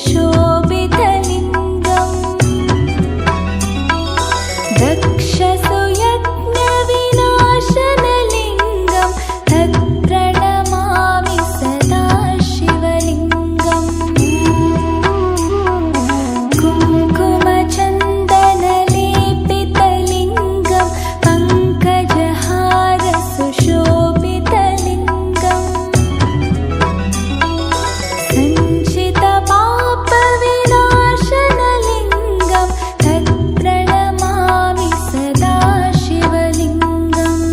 शोभितलिङ्गम् दक्षसुयज्ञविनाशनलिङ्गं तत्प्रणमामि सदा शिवलिङ्गम् कुङ्कुमचन्दनलेपितलिङ्गं पङ्कजहार सुशोभितलिङ्गम् सञ्चितपापविनाशनलिङ्गं तत्प्रणमामि सदा शिवलिङ्गम्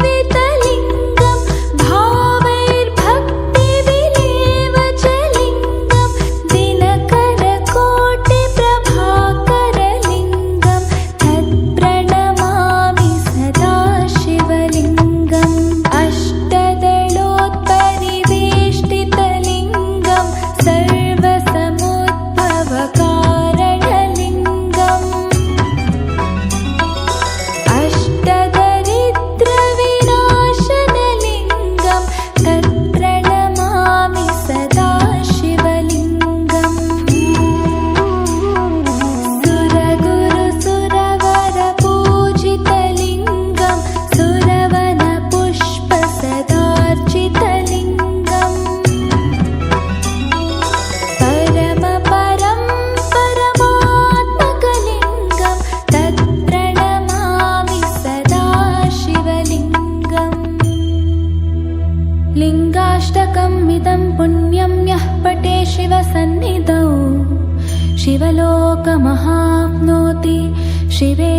देवगणाञ्चितसेवितलिङ्गं भावैर्भक्तिविलेवचलिङ्गं दिनकरकोटिप्रभाकरलिङ्गं तत्प्रणमामि सदा शिवलिङ्गम् अष्टदलोत्परिवेष्टितलिङ्गं सर्वसमुद्भवकारणलिङ्गम् अष्टदरिद्रविनाशनलिङ्गं तत्प्रणमामि सदा शिवलिङ्गम् सुरगुरुसुरवरपूजितलिङ्गं सुरवनपुष्पसदार्चितलिङ्गम् परमात्मकलिङ्गं तत्प्रणमामि सदा शिवलिङ्गम् लिङ्गाष्टकमिदं पुण्यं यः पठे शिवसन्निधौ शिवलोकमहाप्नोति शिवे